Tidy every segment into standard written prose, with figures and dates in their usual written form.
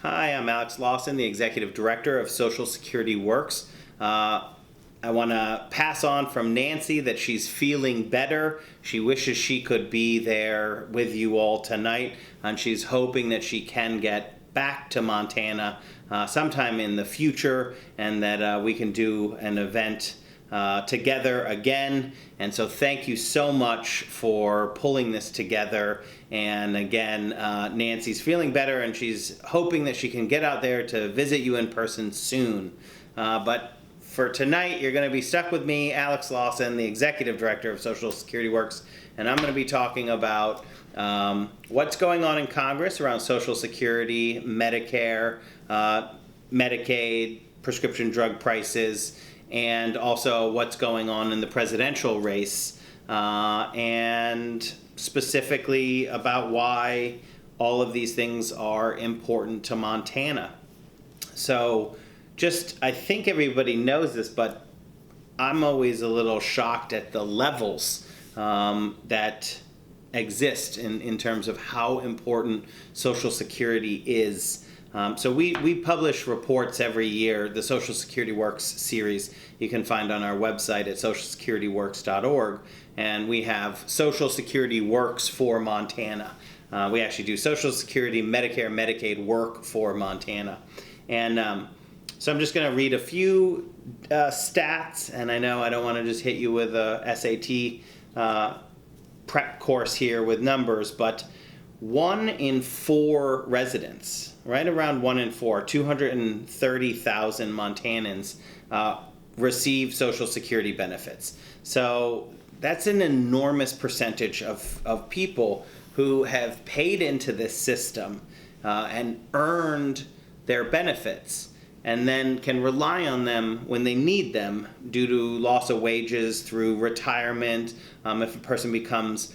Hi, I'm Alex Lawson, the Executive Director of Social Security Works. I want to pass on from Nancy that she's feeling better. She wishes she could be there with you all tonight, and she's hoping that she can get back to Montana sometime in the future, and that we can do an event together again. And so thank you so much for pulling this together. And again, Nancy's feeling better and she's hoping that she can get out there to visit you in person soon. But for tonight, you're going to be stuck with me, Alex Lawson, the Executive Director of Social Security Works, and I'm going to be talking about what's going on in Congress around Social Security, Medicare, Medicaid, prescription drug prices, and also what's going on in the presidential race, and specifically about why all of these things are important to Montana. So I think everybody knows this, but I'm always a little shocked at the levels that exist in terms of how important Social Security is. So we publish reports every year, the Social Security Works series you can find on our website at socialsecurityworks.org, and we have Social Security Works for Montana. We actually do Social Security, Medicare, Medicaid work for Montana. And so I'm just going to read a few stats, and I know I don't want to just hit you with a SAT prep course here with numbers, but 1 in 4 residents, right around 1 in 4, 230,000 Montanans receive Social Security benefits. So that's an enormous percentage of people who have paid into this system and earned their benefits, and then can rely on them when they need them due to loss of wages, through retirement, if a person becomes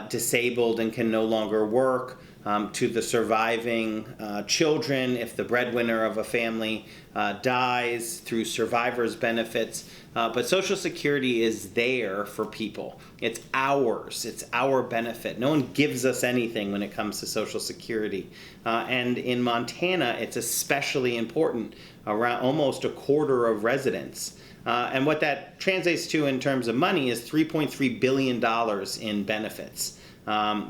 disabled and can no longer work, to the surviving children if the breadwinner of a family dies, through survivors' benefits. But Social Security is there for people. It's ours. It's our benefit. No one gives us anything when it comes to Social Security. And in Montana, it's especially important. Around almost a quarter of residents. And what that translates to in terms of money is $3.3 billion in benefits,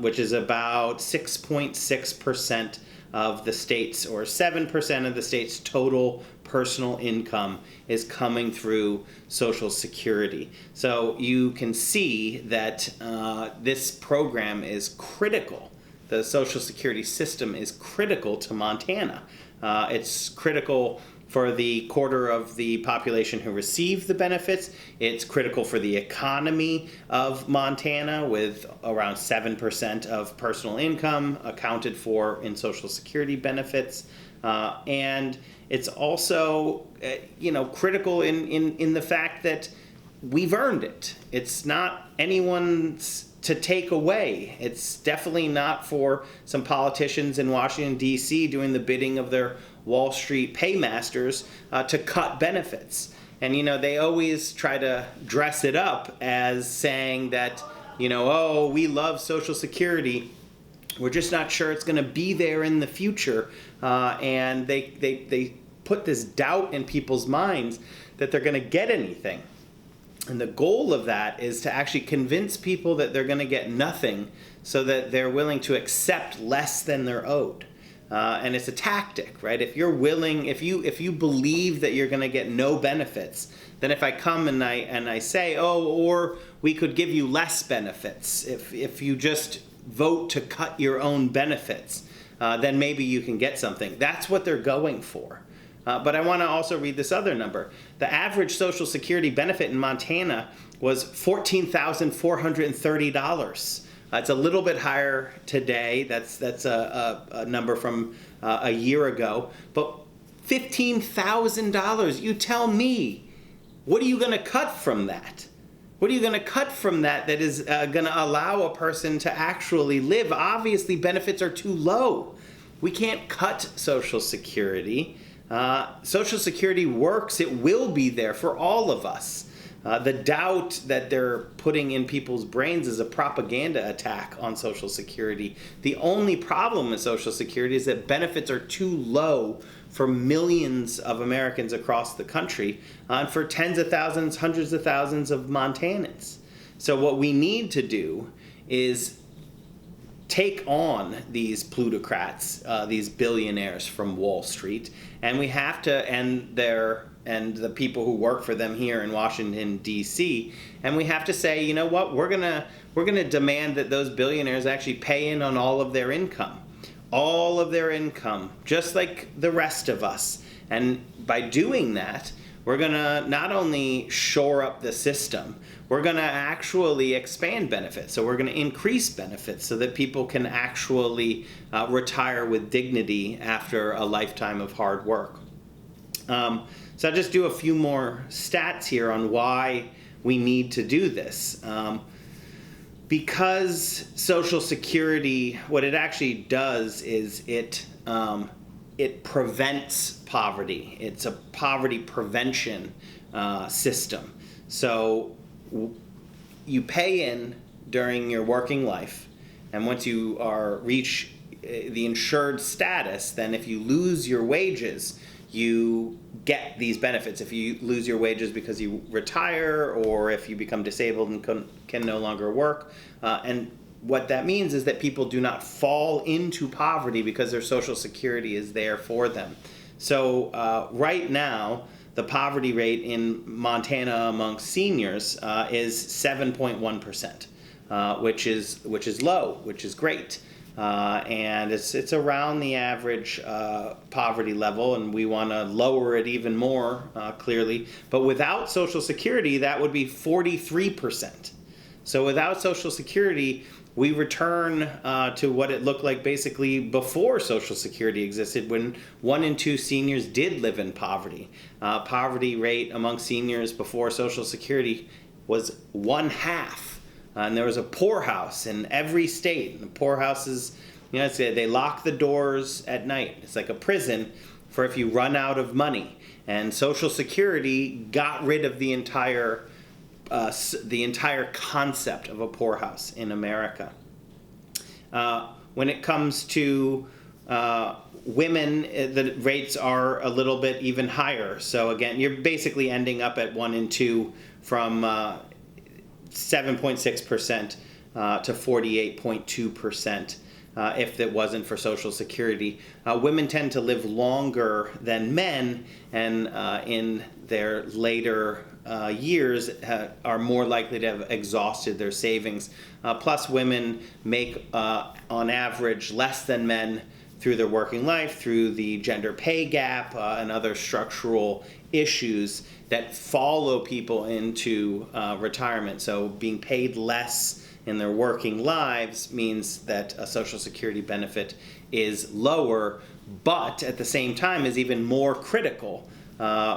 which is about 6.6% of the state's, or 7% of the state's total personal income is coming through Social Security. So you can see that this program is critical. The Social Security system is critical to Montana. It's critical for the quarter of the population who receive the benefits. It's critical for the economy of Montana, with around 7% of personal income accounted for in Social Security benefits. And it's also critical in the fact that we've earned it. It's not anyone's to take away. It's definitely not for some politicians in Washington, D.C. doing the bidding of their Wall Street paymasters to cut benefits. And, they always try to dress it up as saying that, oh, we love Social Security. We're just not sure it's going to be there in the future. And they put this doubt in people's minds that they're going to get anything. And the goal of that is to actually convince people that they're going to get nothing, so that they're willing to accept less than they're owed. And it's a tactic, right? If you're willing, if you believe that you're going to get no benefits, then if I come and I say, oh, or we could give you less benefits if you just vote to cut your own benefits, then maybe you can get something. That's what they're going for. But I want to also read this other number. The average Social Security benefit in Montana was $14,430. It's a little bit higher today. That's a number from a year ago. But $15,000, you tell me, what are you going to cut from that? What are you going to cut from that is going to allow a person to actually live? Obviously, benefits are too low. We can't cut Social Security. Social Security works. It will be there for all of us. The doubt that they're putting in people's brains is a propaganda attack on Social Security. The only problem with Social Security is that benefits are too low for millions of Americans across the country, and for tens of thousands, hundreds of thousands of Montanans. So what we need to do is take on these plutocrats, these billionaires from Wall Street, and we have to end and the people who work for them here in Washington, D.C., and we have to say, you know what, we're gonna demand that those billionaires actually pay in on all of their income, just like the rest of us. And by doing that, we're gonna not only shore up the system, we're gonna actually expand benefits. So we're gonna increase benefits so that people can actually retire with dignity after a lifetime of hard work. So I'll just do a few more stats here on why we need to do this. Because Social Security, what it actually does is it prevents poverty. It's a poverty prevention system. So you pay in during your working life, and once you reach the insured status, then if you lose your wages, you get these benefits. If you lose your wages because you retire, or if you become disabled and can no longer work. And what that means is that people do not fall into poverty because their Social Security is there for them. So right now, the poverty rate in Montana amongst seniors is 7.1%, which is low, which is great. And it's around the average poverty level, and we want to lower it even more, clearly. But without Social Security, that would be 43%. So without Social Security, we return to what it looked like basically before Social Security existed, when 1 in 2 seniors did live in poverty. Poverty rate among seniors before Social Security was 1/2. And there was a poorhouse in every state. And the poorhouses, they lock the doors at night. It's like a prison for if you run out of money. And Social Security got rid of the entire concept of a poorhouse in America. When it comes to women, the rates are a little bit even higher. So again, you're basically ending up at 1 in 2 from 7.6% to 48.2% if it wasn't for Social Security. Women tend to live longer than men, and in their later years are more likely to have exhausted their savings. Plus, women make, on average, less than men through their working life, through the gender pay gap and other structural issues that follow people into retirement. So being paid less in their working lives means that a Social Security benefit is lower, but at the same time is even more critical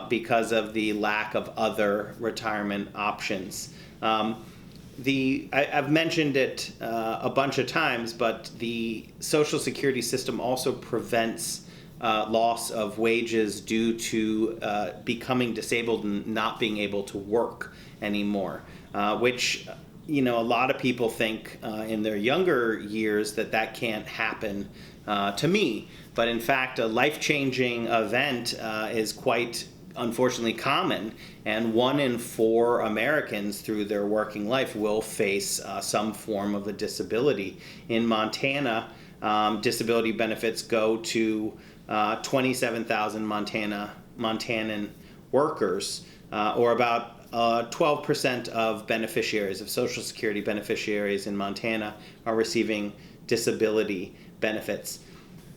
because of the lack of other retirement options. I've mentioned it a bunch of times, but the Social Security system also prevents loss of wages due to becoming disabled and not being able to work anymore, which a lot of people think in their younger years that can't happen to me. But in fact, a life-changing event is quite unfortunately common, and 1 in 4 Americans through their working life will face some form of a disability. In Montana, disability benefits go to 27,000 Montanan workers, or about 12% of beneficiaries, of Social Security beneficiaries in Montana, are receiving disability benefits.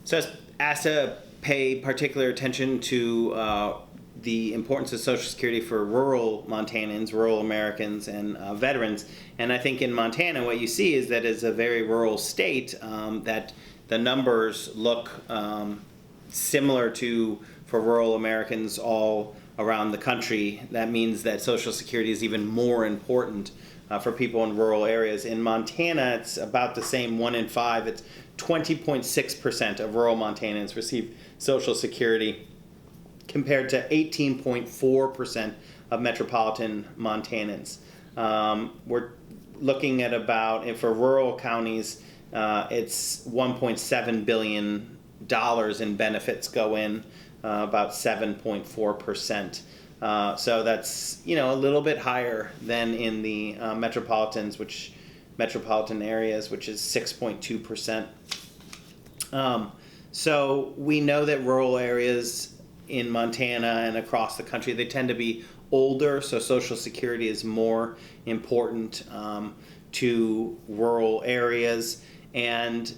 So I was asked to pay particular attention to the importance of Social Security for rural Montanans, rural Americans, and veterans. And I think in Montana, what you see is that it's a very rural state, that the numbers look similar to for rural Americans all around the country. That means that Social Security is even more important for people in rural areas. In Montana, it's about the same, 1 in 5. It's 20.6% of rural Montanans receive Social Security, compared to 18.4% of metropolitan Montanans. We're looking at about, for rural counties, it's $1.7 billion in benefits go in, about 7.4%. So that's, a little bit higher than in the metropolitan areas, which is 6.2%. So we know that rural areas in Montana and across the country, they tend to be older, so Social Security is more important to rural areas. And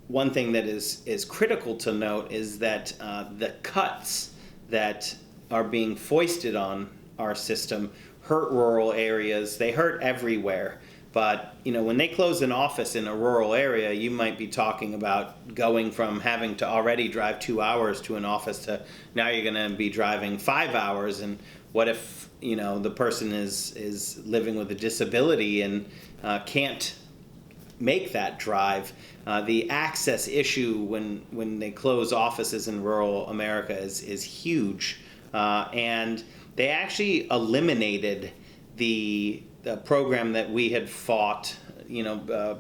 one thing that is critical to note is that the cuts that are being foisted on our system hurt rural areas. They hurt everywhere. But, when they close an office in a rural area, you might be talking about going from having to already drive 2 hours to an office to now you're going to be driving 5 hours. And what if, the person is living with a disability and can't make that drive? The access issue when they close offices in rural America is huge. And they actually eliminated the program that we had fought,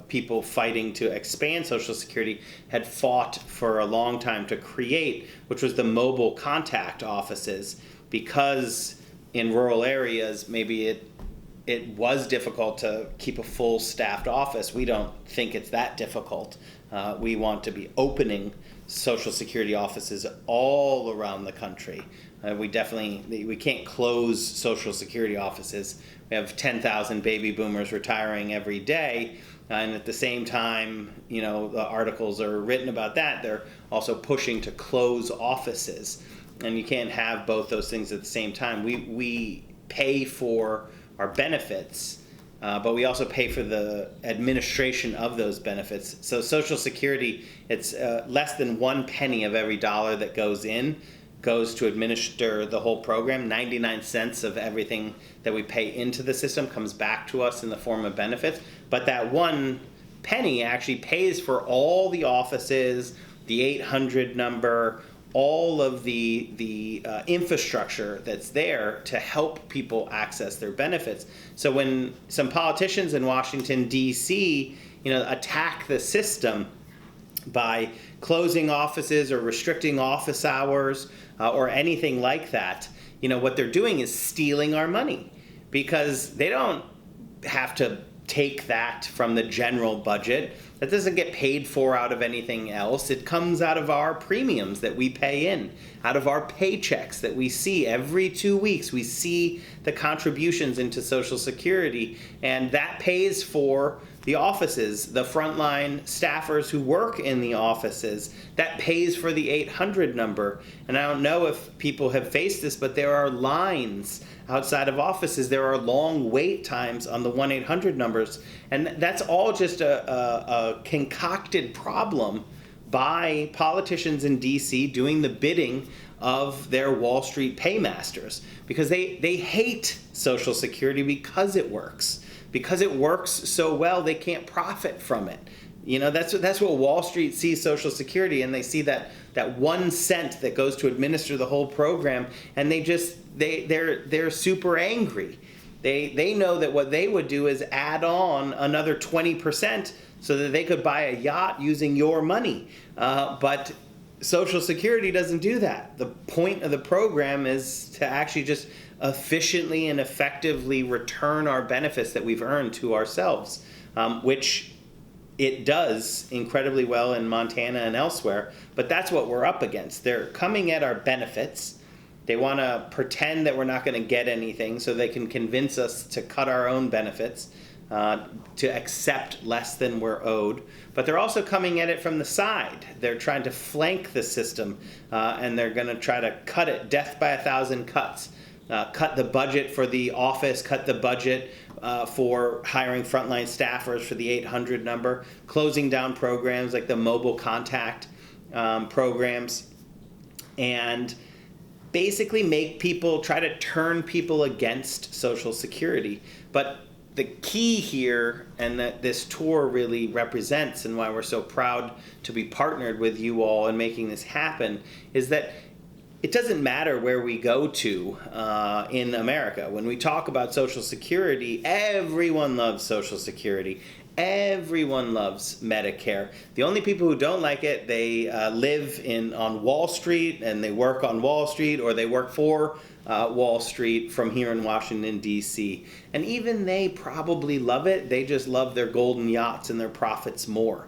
people fighting to expand Social Security had fought for a long time to create, which was the mobile contact offices, because in rural areas, maybe it was difficult to keep a full staffed office. We don't think it's that difficult. We want to be opening Social Security offices all around the country. We can't close Social Security offices. We have 10,000 baby boomers retiring every day, and at the same time, the articles are written about that. They're also pushing to close offices, and you can't have both those things at the same time. We pay for our benefits, but we also pay for the administration of those benefits. So Social Security, it's less than 1 penny of every dollar that goes in goes to administer the whole program. 99 cents of everything that we pay into the system comes back to us in the form of benefits. But that 1 penny actually pays for all the offices, the 800 number, all of the infrastructure that's there to help people access their benefits. So when some politicians in Washington, D.C., attack the system by closing offices or restricting office hours or anything like that, what they're doing is stealing our money, because they don't have to take that from the general budget. That doesn't get paid for out of anything else. It comes out of our premiums that we pay in, out of our paychecks that we see every 2 weeks. We see the contributions into Social Security, and that pays for the offices, the frontline staffers who work in the offices. That pays for the 800 number. And I don't know if people have faced this, but there are lines outside of offices. There are long wait times on the 1-800 numbers. And that's all just a concocted problem by politicians in D.C. doing the bidding of their Wall Street paymasters, because they hate Social Security because it works. Because it works so well, they can't profit from it. That's what Wall Street sees Social Security, and they see that 1 cent that goes to administer the whole program, and they're super angry. They know that what they would do is add on another 20% so that they could buy a yacht using your money. But Social Security doesn't do that. The point of the program is to actually just efficiently and effectively return our benefits that we've earned to ourselves, which it does incredibly well in Montana and elsewhere. But that's what we're up against. They're coming at our benefits. They want to pretend that we're not going to get anything so they can convince us to cut our own benefits, to accept less than we're owed. But they're also coming at it from the side. They're trying to flank the system, and they're going to try to cut it, death by 1,000 cuts. Cut the budget for the office, cut the budget for hiring frontline staffers for the 800 number, closing down programs like the mobile contact programs, and basically try to turn people against Social Security. But the key here, and that this tour really represents, and why we're so proud to be partnered with you all in making this happen, is that it doesn't matter where we go to in America. When we talk about Social Security, everyone loves Social Security. Everyone loves Medicare. The only people who don't like it, they live on Wall Street, and they work on Wall Street, or they work for Wall Street from here in Washington, D.C. And even they probably love it. They just love their golden yachts and their profits more.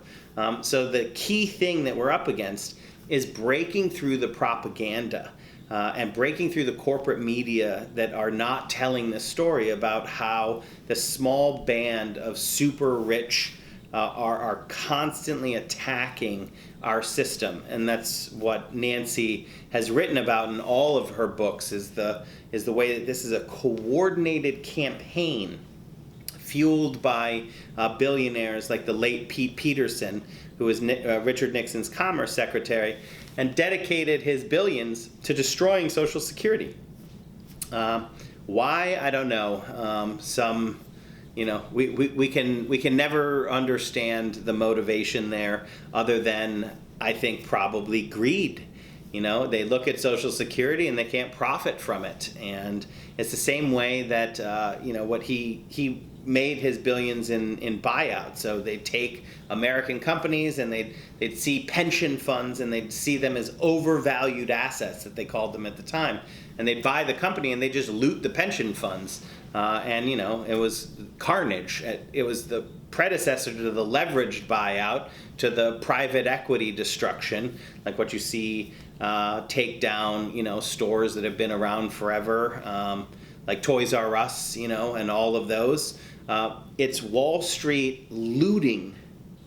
So the key thing that we're up against is breaking through the propaganda and breaking through the corporate media that are not telling the story about how the small band of super rich are constantly attacking our system. And that's what Nancy has written about in all of her books, is the way that this is a coordinated campaign fueled by billionaires like the late Pete Peterson, who was Richard Nixon's Commerce Secretary, and dedicated his billions to destroying Social Security. Why? I don't know. We can never understand the motivation there, other than, I think, probably greed. They look at Social Security and they can't profit from it, and it's the same way that what he made his billions in buyouts. So they'd take American companies and they'd see pension funds and they'd see them as overvalued assets, that they called them at the time, and they'd buy the company and they just loot the pension funds. It was carnage. It was the predecessor to the leveraged buyout, to the private equity destruction, like what you see take down stores that have been around forever, like Toys R Us, and all of those. It's Wall Street looting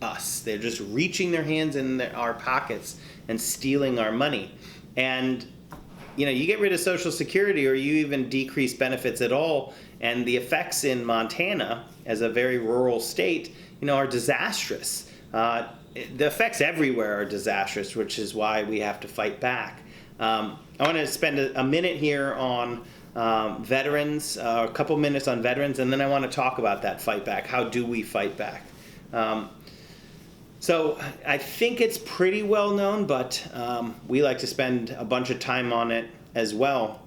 us. They're just reaching their hands in our pockets and stealing our money. And you get rid of Social Security, or you even decrease benefits at all, and the effects in Montana, as a very rural state, are disastrous. The effects everywhere are disastrous, which is why we have to fight back. I want to spend a minute here on veterans, a couple minutes on veterans, and then I want to talk about that fight back. How do we fight back? So I think it's pretty well known, but we like to spend a bunch of time on it as well,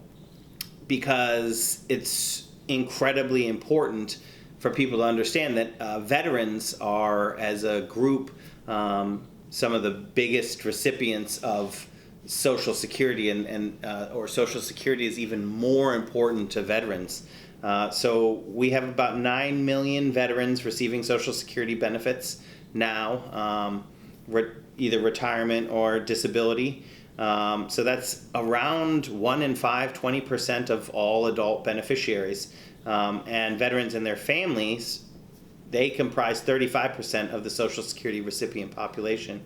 because it's incredibly important for people to understand that veterans are, as a group, some of the biggest recipients of Social Security, or Social Security is even more important to veterans. So we have about 9 million veterans receiving Social Security benefits now, either retirement or disability. So that's around 1 in 5, 20% of all adult beneficiaries. And veterans and their families, they comprise 35% of the Social Security recipient population.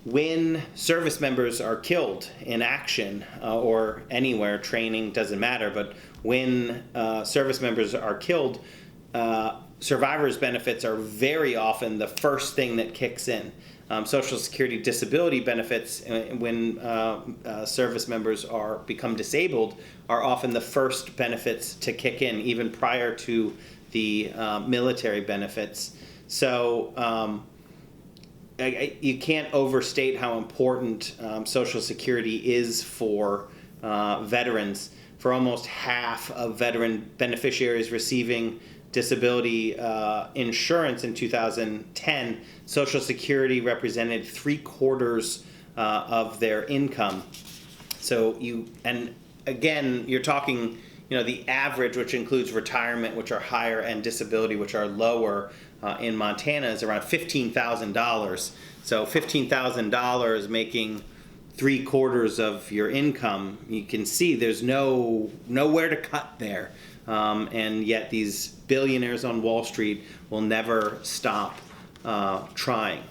When service members are killed in action or anywhere, training doesn't matter, but when service members are killed, survivors' benefits are very often the first thing that kicks in. Social Security disability benefits, when service members become disabled, are often the first benefits to kick in, even prior to the military benefits. So you can't overstate how important Social Security is for veterans. For almost half of veteran beneficiaries receiving disability insurance in 2010, Social Security represented 3/4 of their income. So you're talking, the average, which includes retirement, which are higher, and disability, which are lower, in Montana, is around $15,000. So $15,000 making 3/4 of your income. You can see there's nowhere to cut there. And yet these billionaires on Wall Street will never stop trying.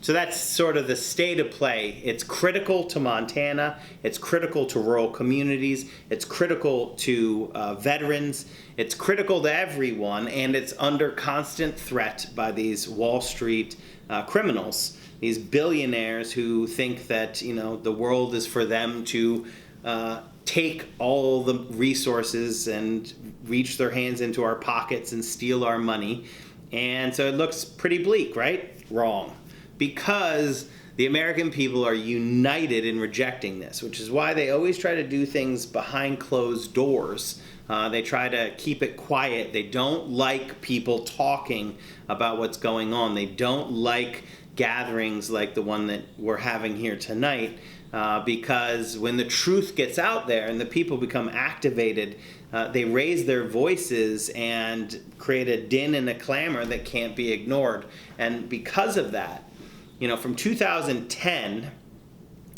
So that's sort of the state of play. It's critical to Montana. It's critical to rural communities. It's critical to veterans. It's critical to everyone, and it's under constant threat by these Wall Street criminals, these billionaires who think that the world is for them to take all the resources and reach their hands into our pockets and steal our money. And so it looks pretty bleak, right? Wrong. Because the American people are united in rejecting this, which is why they always try to do things behind closed doors. They try to keep it quiet. They don't like people talking about what's going on. They don't like gatherings like the one that we're having here tonight, because when the truth gets out there and the people become activated, they raise their voices and create a din and a clamor that can't be ignored. And because of that, from 2010,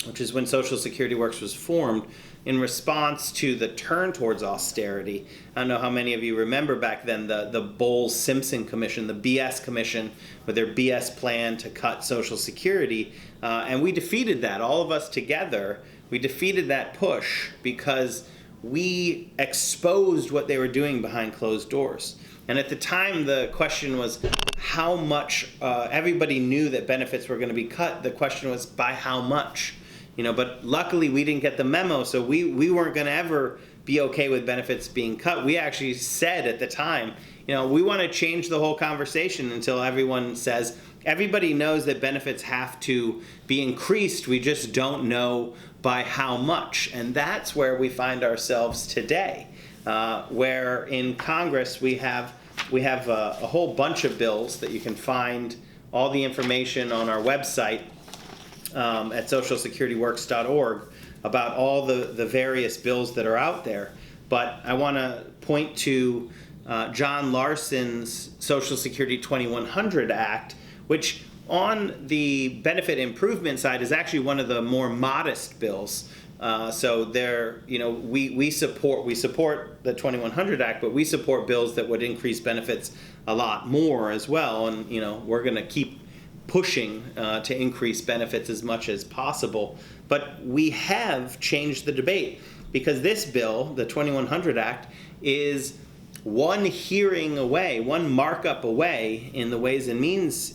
which is when Social Security Works was formed, in response to the turn towards austerity. I don't know how many of you remember back then the Bowles-Simpson Commission, the BS Commission, with their BS plan to cut Social Security. And we defeated that, all of us together. We defeated that push because we exposed what they were doing behind closed doors. And at the time, the question was how much. Everybody knew that benefits were going to be cut. The question was by how much. But luckily we didn't get the memo, so we weren't going to ever be okay with benefits being cut. We actually said at the time, we want to change the whole conversation until everyone says, everybody knows that benefits have to be increased, we just don't know by how much. And that's where we find ourselves today, where in Congress we have a whole bunch of bills that you can find all the information on our website, at socialsecurityworks.org, about all the various bills that are out there. But I want to point to John Larson's Social Security 2100 Act, which on the benefit improvement side is actually one of the more modest bills. So there, we support the 2100 Act, but we support bills that would increase benefits a lot more as well. And we're going to keep pushing to increase benefits as much as possible. But we have changed the debate because this bill, the 2100 Act, is one hearing away, one markup away in the Ways and Means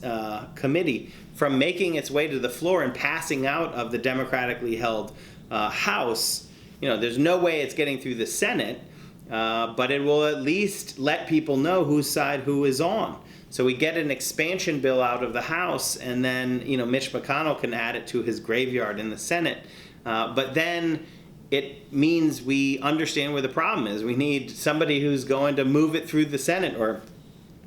Committee from making its way to the floor and passing out of the democratically held House. There's no way it's getting through the Senate, but it will at least let people know whose side who is on. So we get an expansion bill out of the House, and then Mitch McConnell can add it to his graveyard in the Senate. But then it means we understand where the problem is. We need somebody who's going to move it through the Senate, or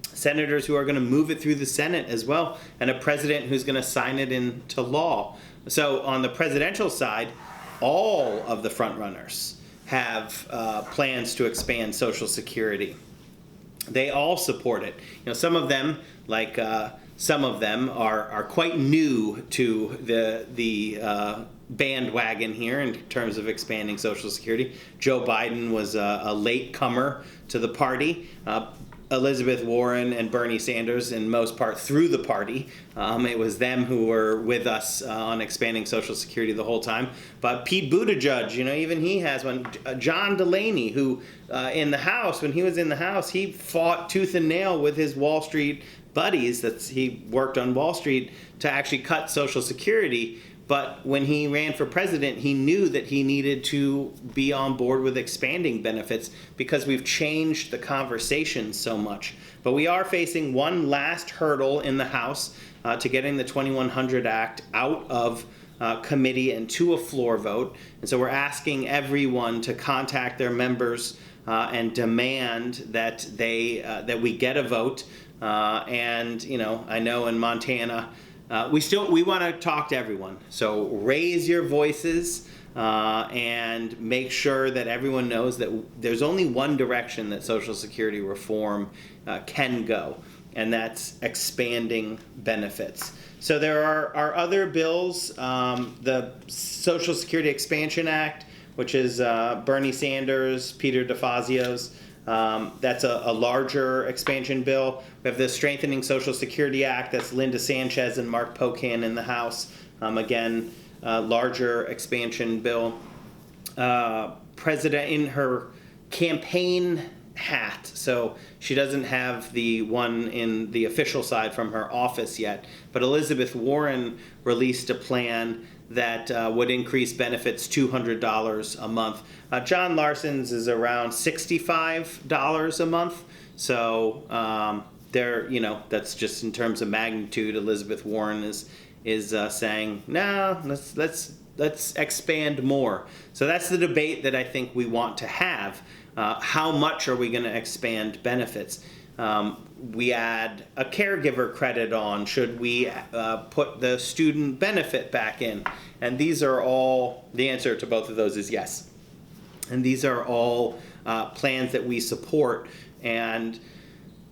senators who are going to move it through the Senate as well, and a president who's going to sign it into law. So on the presidential side, all of the frontrunners have plans to expand Social Security. They all support it. Some of them, are quite new to the bandwagon here in terms of expanding Social Security. Joe Biden was a late comer to the party. Elizabeth Warren and Bernie Sanders, in most part, through the party. It was them who were with us on expanding Social Security the whole time. But Pete Buttigieg, even he has one. John Delaney, who in the House, when he was in the House, he fought tooth and nail with his Wall Street buddies. He worked on Wall Street to actually cut Social Security. But when he ran for president, he knew that he needed to be on board with expanding benefits because we've changed the conversation so much. But we are facing one last hurdle in the House to getting the 2100 Act out of committee and to a floor vote. And so we're asking everyone to contact their members and demand that we get a vote. And I know in Montana, we want to talk to everyone. So raise your voices and make sure that everyone knows that there's only one direction that Social Security reform can go, and that's expanding benefits. So there are other bills, the Social Security Expansion Act, which is Bernie Sanders, Peter DeFazio's. That's a larger expansion bill. We have the Strengthening Social Security Act. That's Linda Sanchez and Mark Pocan in the House. Again, larger expansion bill. President in her campaign hat. So she doesn't have the one in the official side from her office yet. But Elizabeth Warren released a plan that would increase benefits $200 a month. John Larson's is around $65 a month. So that's just in terms of magnitude. Elizabeth Warren is is saying, no, let's expand more. So that's the debate that I think we want to have. How much are we going to expand benefits? We add a caregiver credit on. Should we put the student benefit back in? And these are all, the answer to both of those is yes. And these are all plans that we support. And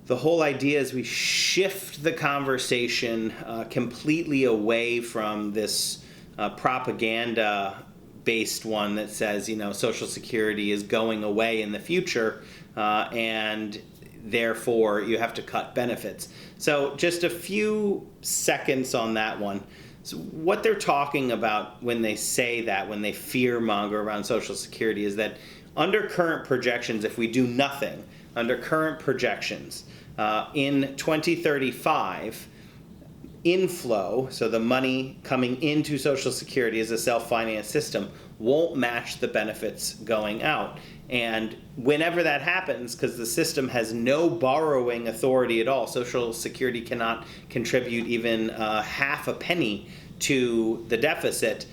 the whole idea is we shift the conversation completely away from this propaganda-based one that says, Social Security is going away in the future, and therefore you have to cut benefits. So just a few seconds on that one. So what they're talking about when they say that, when they fear-monger around Social Security, is that under current projections, if we do nothing, under current projections, in 2035, inflow, so the money coming into Social Security as a self-financed system, won't match the benefits going out. And whenever that happens, because the system has no borrowing authority at all, Social Security cannot contribute even half a penny to the deficit,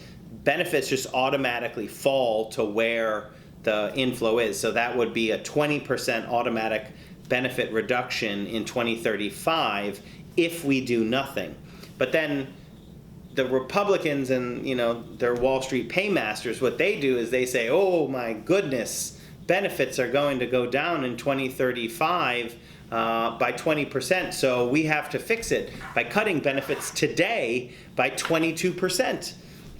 benefits just automatically fall to where the inflow is. So that would be a 20% automatic benefit reduction in 2035 if we do nothing. But then the Republicans and their Wall Street paymasters, what they do is they say, oh my goodness, benefits are going to go down in 2035 by 20%, so we have to fix it by cutting benefits today by 22%.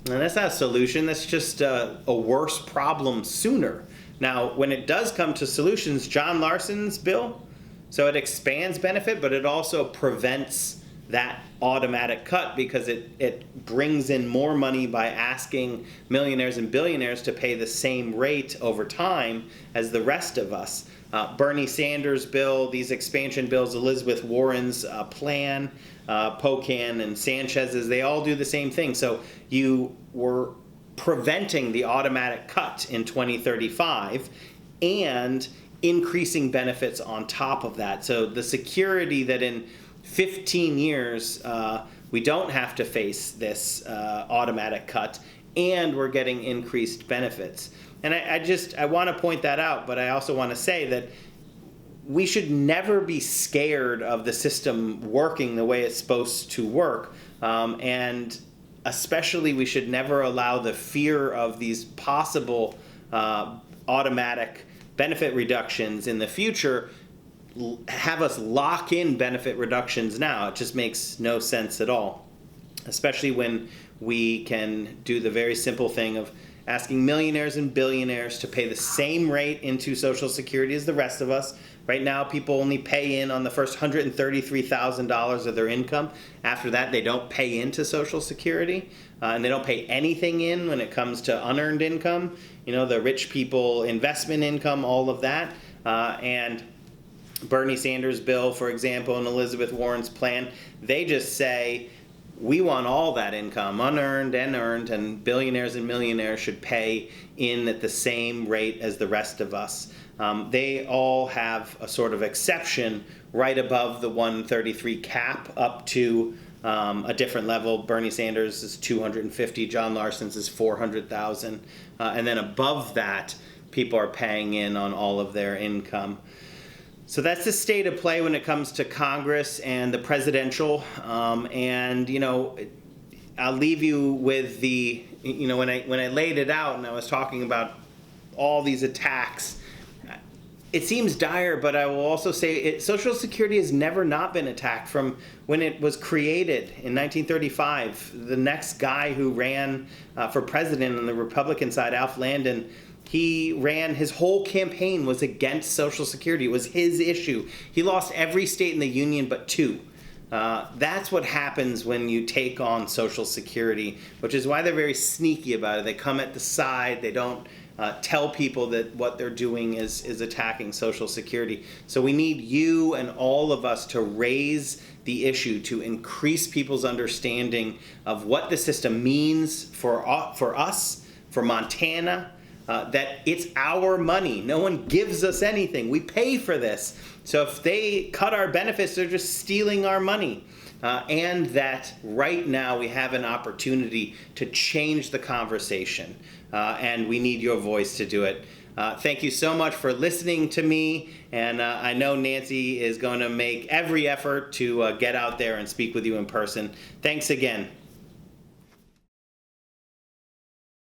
And that's not a solution, that's just a worse problem sooner. Now, when it does come to solutions, John Larson's bill, so it expands benefit, but it also prevents that automatic cut because it brings in more money by asking millionaires and billionaires to pay the same rate over time as the rest of us. Bernie Sanders' bill, these expansion bills, Elizabeth Warren's plan, Pocan and Sanchez's, they all do the same thing. So you were preventing the automatic cut in 2035 and increasing benefits on top of that. So the security that in 15 years we don't have to face this automatic cut and we're getting increased benefits. And I want to point that out, but I also want to say that we should never be scared of the system working the way it's supposed to work. And especially we should never allow the fear of these possible automatic benefit reductions in the future have us lock in benefit reductions now. It just makes no sense at all, especially when we can do the very simple thing of asking millionaires and billionaires to pay the same rate into Social Security as the rest of us. Right now, people only pay in on the first $133,000 of their income. After that, they don't pay into Social Security, and they don't pay anything in when it comes to unearned income. The rich people, investment income, all of that. And Bernie Sanders' bill, for example, and Elizabeth Warren's plan, they just say, we want all that income, unearned and earned, and billionaires and millionaires should pay in at the same rate as the rest of us. They all have a sort of exception right above the 133 cap up to a different level. Bernie Sanders is 250, John Larson's is 400,000, and then above that, people are paying in on all of their income. So that's the state of play when it comes to Congress and the presidential. And I'll leave you with the when I laid it out and I was talking about all these attacks. It seems dire, but I will also say Social Security has never not been attacked from when it was created in 1935. The next guy who ran for president on the Republican side, Alf Landon, he ran, his whole campaign was against Social Security. It was his issue. He lost every state in the union but 2. That's what happens when you take on Social Security, which is why they're very sneaky about it. They come at the side. They don't tell people that what they're doing is attacking Social Security. So we need you and all of us to raise the issue, to increase people's understanding of what the system means for us, for Montana, that it's our money. No one gives us anything. We pay for this. So if they cut our benefits, they're just stealing our money. and that right now we have an opportunity to change the conversation, and we need your voice to do it. Thank you so much for listening to me, and I know Nancy is going to make every effort to get out there and speak with you in person. Thanks again.